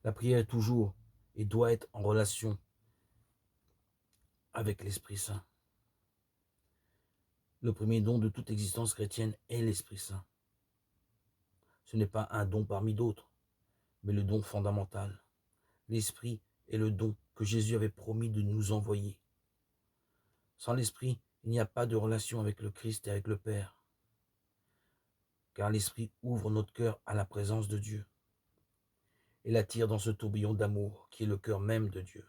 La prière est toujours et doit être en relation avec l'Esprit Saint. Le premier don de toute existence chrétienne est l'Esprit Saint. Ce n'est pas un don parmi d'autres, mais le don fondamental. L'Esprit est le don que Jésus avait promis de nous envoyer. Sans l'Esprit, il n'y a pas de relation avec le Christ et avec le Père, car l'Esprit ouvre notre cœur à la présence de Dieu et l'attire dans ce tourbillon d'amour qui est le cœur même de Dieu.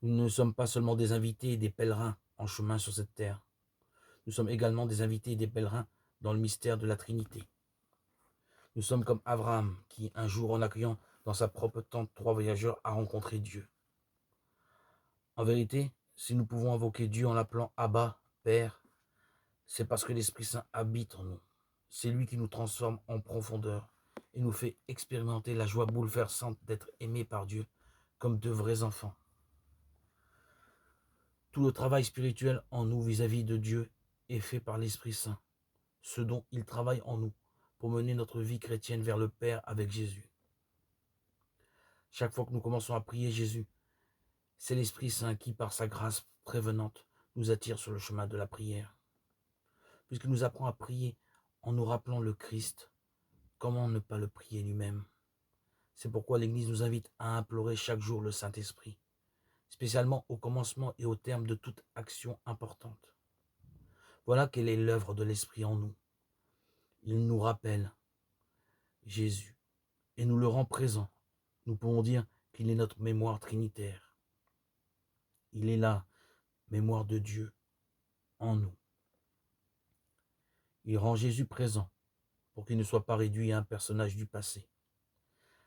Nous ne sommes pas seulement des invités et des pèlerins en chemin sur cette terre. Nous sommes également des invités et des pèlerins dans le mystère de la Trinité. Nous sommes comme Abraham qui, un jour en accueillant dans sa propre tente 3 voyageurs, a rencontré Dieu. En vérité, si nous pouvons invoquer Dieu en l'appelant Abba, Père, c'est parce que l'Esprit Saint habite en nous. C'est lui qui nous transforme en profondeur et nous fait expérimenter la joie bouleversante d'être aimés par Dieu comme de vrais enfants. Tout le travail spirituel en nous vis-à-vis de Dieu est fait par l'Esprit Saint, ce dont il travaille en nous pour mener notre vie chrétienne vers le Père avec Jésus. Chaque fois que nous commençons à prier Jésus, c'est l'Esprit Saint qui, par sa grâce prévenante, nous attire sur le chemin de la prière. Puisqu'il nous apprend à prier en nous rappelant le Christ, comment ne pas le prier lui-même? C'est pourquoi l'Église nous invite à implorer chaque jour le Saint-Esprit, spécialement au commencement et au terme de toute action importante. Voilà quelle est l'œuvre de l'Esprit en nous. Il nous rappelle Jésus et nous le rend présent. Nous pouvons dire qu'il est notre mémoire trinitaire. Il est la mémoire de Dieu en nous. Il rend Jésus présent pour qu'il ne soit pas réduit à un personnage du passé.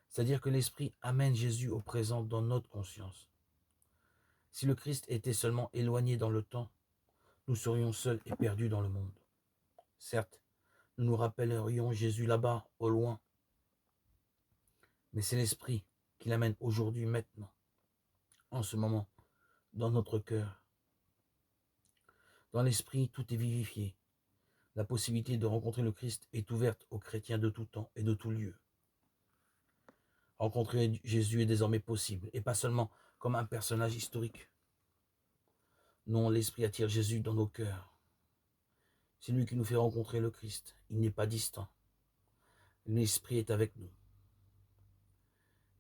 C'est-à-dire que l'Esprit amène Jésus au présent dans notre conscience. Si le Christ était seulement éloigné dans le temps, nous serions seuls et perdus dans le monde. Certes, nous nous rappellerions Jésus là-bas, au loin, mais c'est l'Esprit qui l'amène aujourd'hui, maintenant, en ce moment, dans notre cœur. Dans l'Esprit, tout est vivifié. La possibilité de rencontrer le Christ est ouverte aux chrétiens de tout temps et de tout lieu. Rencontrer Jésus est désormais possible, et pas seulement comme un personnage historique. Non, l'Esprit attire Jésus dans nos cœurs. C'est lui qui nous fait rencontrer le Christ. Il n'est pas distant. L'Esprit est avec nous.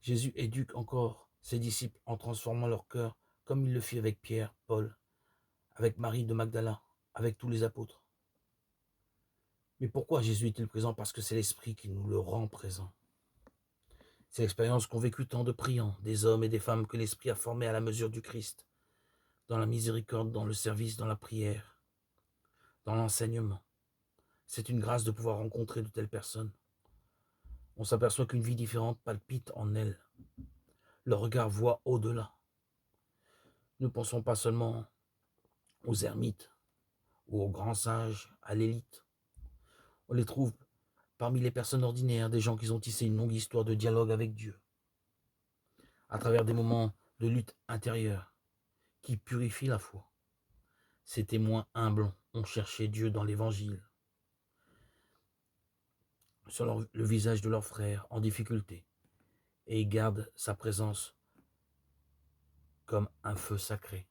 Jésus éduque encore ses disciples en transformant leur cœur comme il le fit avec Pierre, Paul, avec Marie de Magdala, avec tous les apôtres. Mais pourquoi Jésus est-il présent? Parce que c'est l'Esprit qui nous le rend présent. C'est l'expérience qu'ont vécu tant de priants, des hommes et des femmes que l'Esprit a formés à la mesure du Christ, dans la miséricorde, dans le service, dans la prière, dans l'enseignement. C'est une grâce de pouvoir rencontrer de telles personnes. On s'aperçoit qu'une vie différente palpite en elles. Leur regard voit au-delà. Ne pensons pas seulement aux ermites ou aux grands sages, à l'élite. On les trouve parmi les personnes ordinaires, des gens qui ont tissé une longue histoire de dialogue avec Dieu, à travers des moments de lutte intérieure qui purifient la foi. Ces témoins humbles ont cherché Dieu dans l'Évangile, sur le visage de leurs frères en difficulté, et ils gardent sa présence comme un feu sacré.